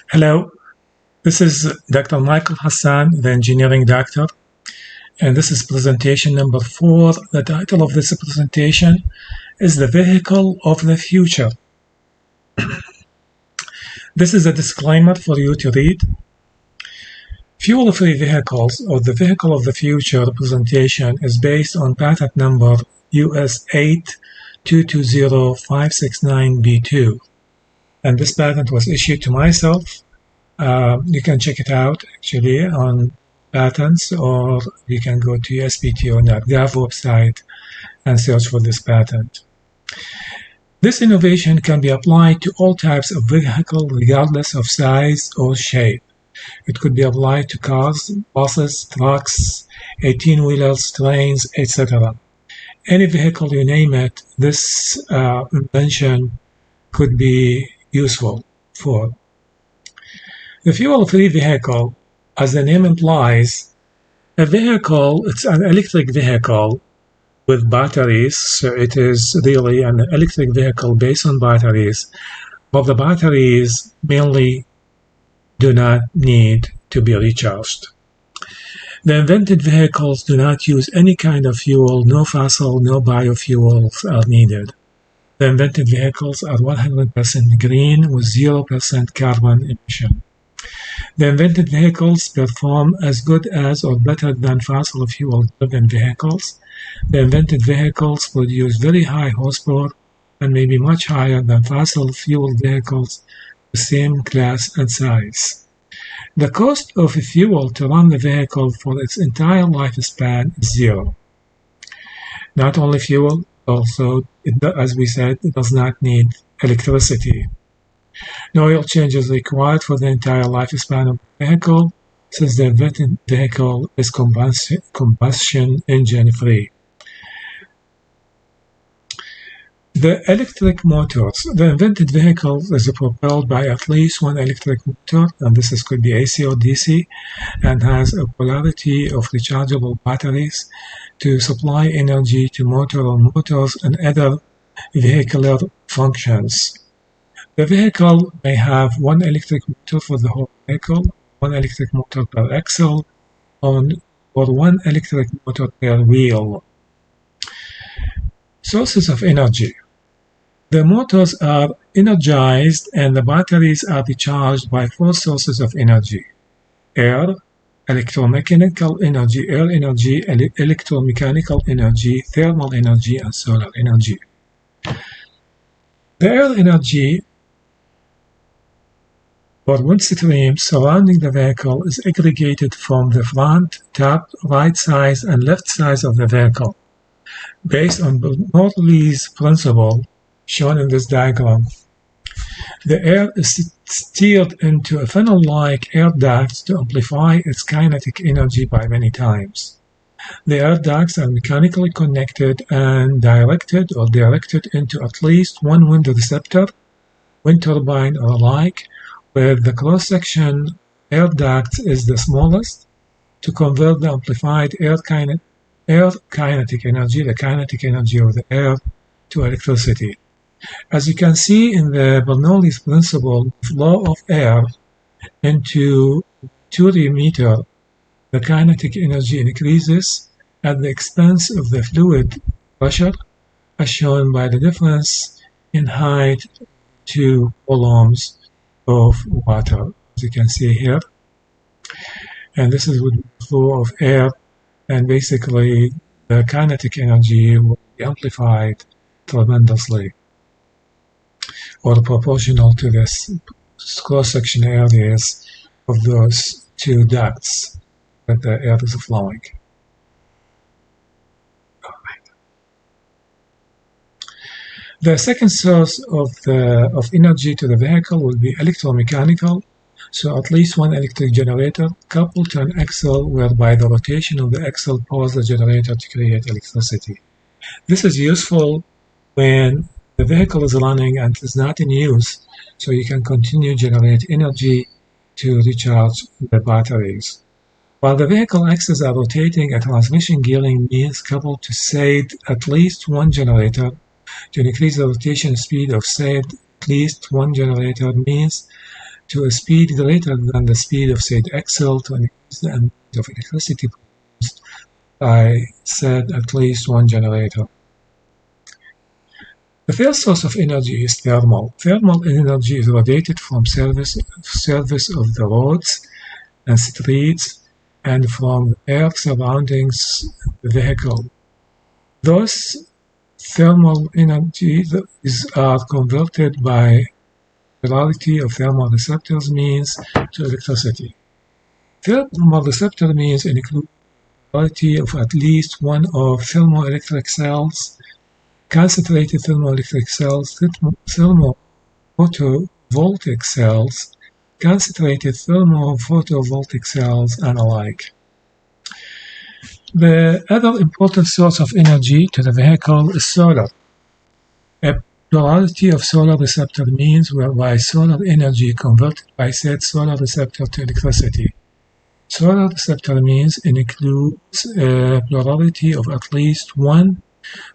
Hello, this is Dr. Michael Hassan, the engineering doctor, and this is presentation number 4. The title of this presentation is The Vehicle of the Future. This is a disclaimer for you to read. Fuel-free vehicles, or the Vehicle of the Future presentation, is based on patent number US 8220569B2, and this patent was issued to myself. You can check it out actually on patents, or you can go to uspto.gov website and search for this patent. This innovation can be applied to all types of vehicle regardless of size or shape. It could be applied to cars, buses, trucks, 18-wheelers, trains, etc. Any vehicle you name it, this invention could be useful for. The fuel-free vehicle, as the name implies, it's an electric vehicle with batteries, so it is really an electric vehicle based on batteries, but the batteries mainly do not need to be recharged. The invented vehicles do not use any kind of fuel, no fossil, no biofuels are needed. The invented vehicles are 100% green with 0% carbon emission. The invented vehicles perform as good as or better than fossil fuel-driven vehicles. The invented vehicles produce very high horsepower and may be much higher than fossil fuel vehicles the same class and size. The cost of fuel to run the vehicle for its entire lifespan is zero. Not only fuel, also, as we said, it does not need electricity. No oil change is required for the entire lifespan of the vehicle, since the invented vehicle is combustion engine free. The electric motors. The invented vehicle is propelled by at least one electric motor, and this could be AC or DC, and has a polarity of rechargeable batteries to supply energy to motor or motors and other vehicular functions. The vehicle may have one electric motor for the whole vehicle, one electric motor per axle, or one electric motor per wheel. Sources of energy. The motors are energized and the batteries are recharged by 4 sources of energy: air, electromechanical energy, air energy, electromechanical energy, thermal energy, and solar energy. The air energy or wind stream surrounding the vehicle is aggregated from the front, top, right side, and left side of the vehicle, based on Bernoulli's principle shown in this diagram. The air is steered into a funnel-like air ducts to amplify its kinetic energy by many times. The air ducts are mechanically connected and directed into at least one wind receptor, wind turbine, or alike, where the cross-section air duct is the smallest, to convert the amplified air kinetic energy, the kinetic energy of the air, to electricity. As you can see in the Bernoulli's principle, flow of air into 2 meter, the kinetic energy increases at the expense of the fluid pressure, as shown by the difference in height to volumes of water, as you can see here. And this is with the flow of air, and basically the kinetic energy will be amplified tremendously, or proportional to this cross-section areas of those 2 ducts that the air is flowing. The second source of energy to the vehicle will be electromechanical, so at least one electric generator coupled to an axle, whereby the rotation of the axle powers the generator to create electricity. This is useful when the vehicle is running and is not in use, so you can continue to generate energy to recharge the batteries. While the vehicle axles are rotating, a transmission gearing means coupled to said at least one generator. To increase the rotation speed of said at least one generator means to a speed greater than the speed of said axle to increase the amount of electricity produced by said at least one generator. The first source of energy is thermal. Thermal energy is radiated from surface of the roads and streets and from the air surrounding the vehicle. Those thermal energies are converted by plurality of thermal receptors means to electricity. Thermal receptor means include plurality of at least one of thermoelectric cells, concentrated thermoelectric cells, thermophotovoltaic cells, concentrated thermophotovoltaic cells, and alike. The other important source of energy to the vehicle is solar. A plurality of solar receptor means whereby solar energy converted by said solar receptor to electricity. Solar receptor means includes a plurality of at least one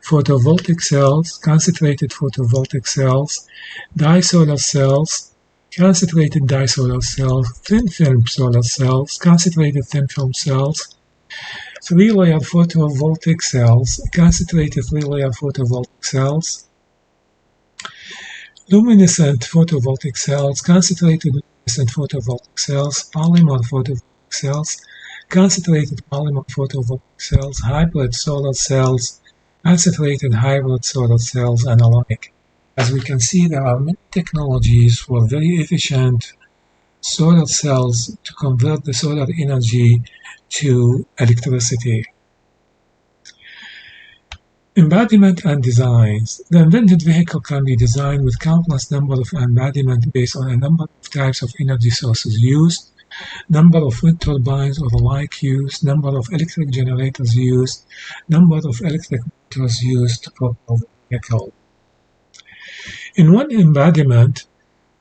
photovoltaic cells, concentrated photovoltaic cells, disolar cells, concentrated disolar cells, thin film solar cells, concentrated thin film cells, three-layer photovoltaic cells, concentrated three-layer photovoltaic cells, luminescent photovoltaic cells, concentrated luminescent photovoltaic cells, polymer photovoltaic cells, concentrated polymer photovoltaic cells, hybrid solar cells, concentrated hybrid solar cells, and alike. As we can see, there are many technologies for very efficient solar cells to convert the solar energy to electricity. Embodiment and designs. The invented vehicle can be designed with countless number of embodiments based on a number of types of energy sources used, number of wind turbines or the like used, number of electric generators used, number of electric motors used to propel the vehicle. In one embodiment,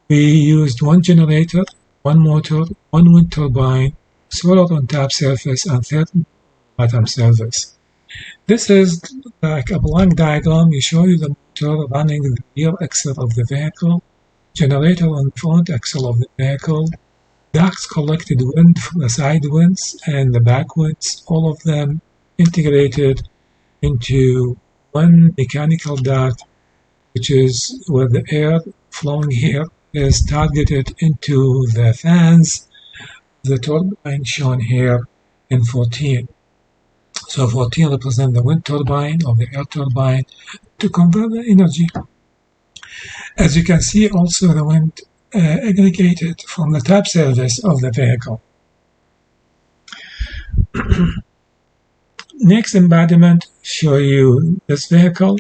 we used one generator, one motor, one wind turbine, solar on top surface, and thermal bottom surface. This is like a blank diagram. We show you the motor running the rear axle of the vehicle, generator on the front axle of the vehicle, ducts collected wind from the side winds and the back winds, all of them integrated into one mechanical duct, which is where the air flowing here is targeted into the fans, the turbine shown here in 14. So 14 represents the wind turbine or the air turbine to convert the energy. As you can see, also the wind aggregated from the top surface of the vehicle. Next embodiment show you this vehicle.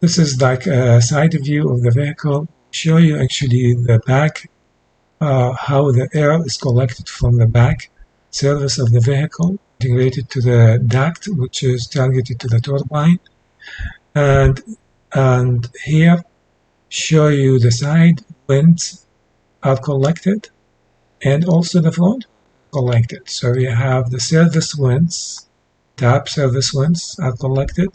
This is like a side view of the vehicle. Show you actually the back, how the air is collected from the back surface of the vehicle, integrated to the duct, which is targeted to the turbine, and here show you the side winds are collected and also the front collected. So we have the surface winds, top surface winds are collected,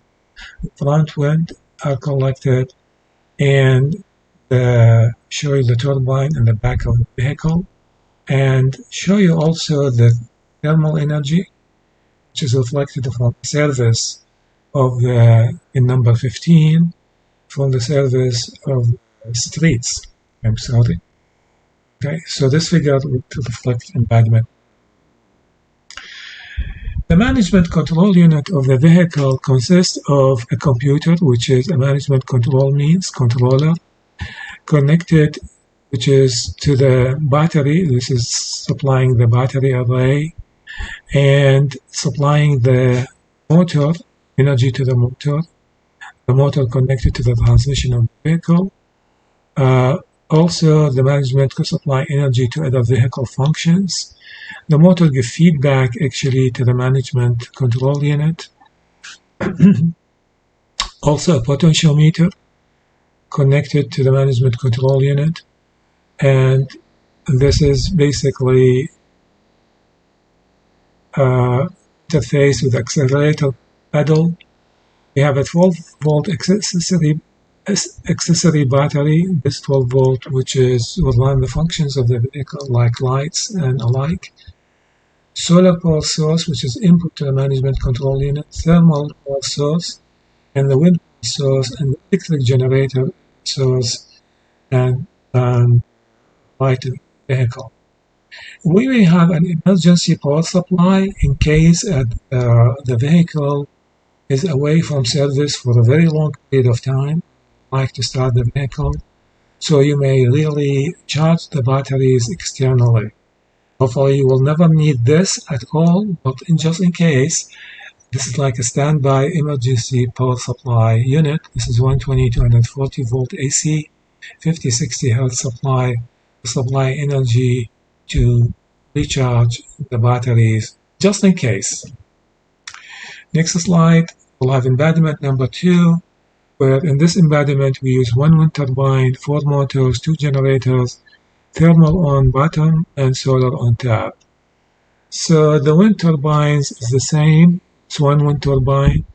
the front wind are collected, and show you the turbine in the back of the vehicle, and show you also the thermal energy, which is reflected from the surface of in number 15, from the surface of the streets. I'm sorry. Okay, so this figure would reflect embodiment. The management control unit of the vehicle consists of a computer, which is a management control means, controller, connected, which is to the battery. This is supplying the battery array and supplying the motor, energy to the motor connected to the transmission of the vehicle. Also, the management could supply energy to other vehicle functions. The motor gives feedback actually to the management control unit. Also, a potentiometer connected to the management control unit. And this is basically interface with accelerator pedal. We have a 12-volt accessory accessory battery, this 12 volt, which will run the functions of the vehicle like lights and alike. Solar power source, which is input to the management control unit. Thermal power source, and the wind power source, and the electric generator source, and light the vehicle. We may have an emergency power supply in case the vehicle is away from service for a very long period of time, like to start the vehicle. So you may really charge the batteries externally. Hopefully you will never need this at all, but just in case, this is like a standby emergency power supply unit. This is 120 to 140 volt AC, 50-60 hertz supply energy to recharge the batteries just in case. Next slide, we'll have embodiment number 2, where in this embodiment we use 1 wind turbine, 4 motors, 2 generators, thermal on bottom and solar on top. So the wind turbines is the same. It's 1 wind turbine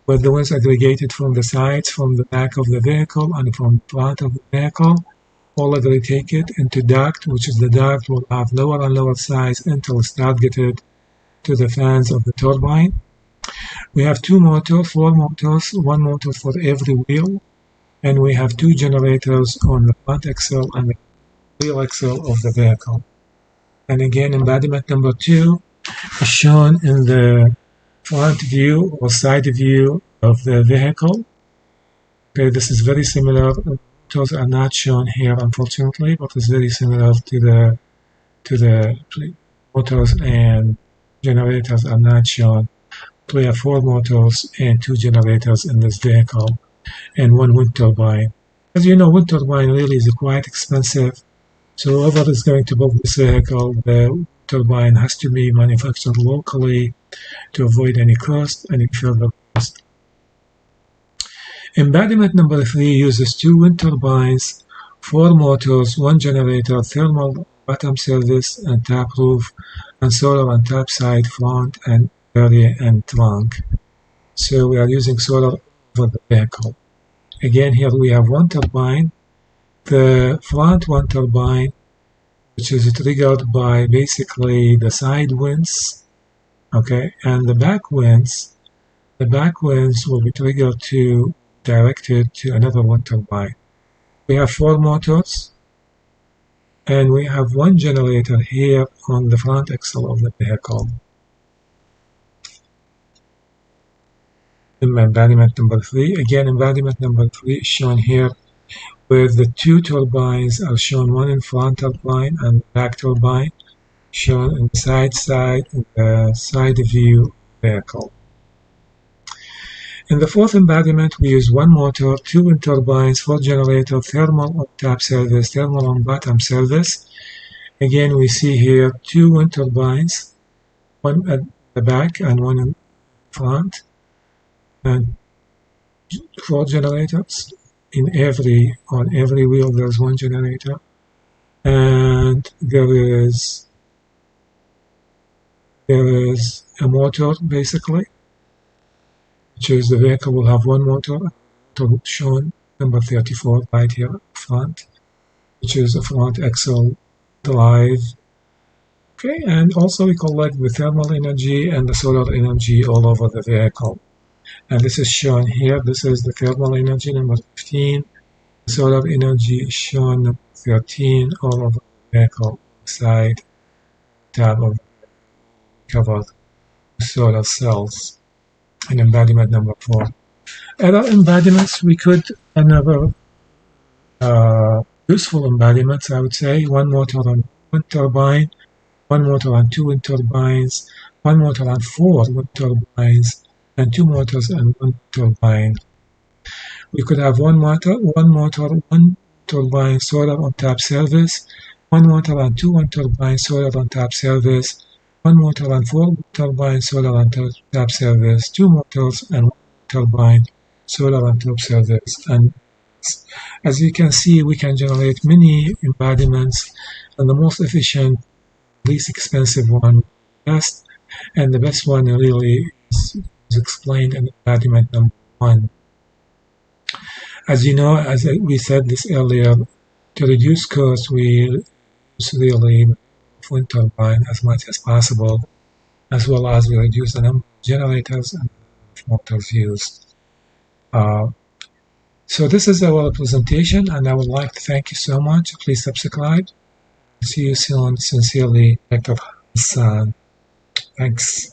with the winds aggregated from the sides, from the back of the vehicle and from the front of the vehicle. All aggregated into duct, which is the duct will have lower and lower size until it's targeted to the fans of the turbine. We have 2 motors, 4 motors, 1 motor for every wheel, and we have 2 generators on the front axle and the wheel axle of the vehicle. And again, embodiment number 2 is shown in the front view or side view of the vehicle. Okay, this is very similar. Motors are not shown here, unfortunately, but it's very similar to the motors, and generators are not shown. We have 4 motors and 2 generators in this vehicle, and 1 wind turbine. As you know, wind turbine really is quite expensive. So whoever is going to build this vehicle, the turbine has to be manufactured locally to avoid any further cost. Embodiment number 3 uses 2 wind turbines, 4 motors, 1 generator, thermal bottom service and top roof, and solar on top side, front and rear and trunk. So we are using solar for the vehicle. Again, here we have 1 turbine. The front 1 turbine, which is triggered by basically the side winds, okay, and the back winds will be directed to another 1 turbine. We have 4 motors, and we have 1 generator here on the front axle of the vehicle. Embodiment number 3. Again, embodiment number 3 is shown here, where the 2 turbines are shown, 1 in front turbine and back turbine, shown in the side view vehicle. In the 4th embodiment, we use 1 motor, 2 wind turbines, 4 generator, thermal on top service, thermal on bottom service. Again, we see here 2 wind turbines, 1 at the back and 1 in front, and 4 generators. On every wheel there's 1 generator, and there is a motor basically, which is the vehicle will have 1 motor shown number 34 right here up front, which is a front axle drive. Okay, and also we collect the thermal energy and the solar energy all over the vehicle. And this is shown here. This is the thermal energy, number 15. The solar energy is shown, number 13, all over the vehicle, side, tab of covered solar cells. And embodiment number 4. Other embodiments, we could another useful embodiments, I would say. 1 motor on 1 turbine, 1 motor on 2 wind turbines, 1 motor on 4 wind turbines, and 2 motors and 1 turbine. We could have 1 motor, 1 turbine, solar on top service, 1 motor and 2 wind turbines, solar on top service, 1 motor and 4 turbines, solar on top service, 2 motors and 1 turbine, solar on top service. And as you can see, we can generate many embodiments, and the most efficient, least expensive one, best, and the best one really is explained in embodiment number 1. As you know, as we said this earlier, to reduce costs, we use really wind turbine as much as possible, as well as we reduce the number of generators and motors used. So this is our presentation, and I would like to thank you so much. Please subscribe. See you soon. Sincerely, Dr. Hassan. Thanks.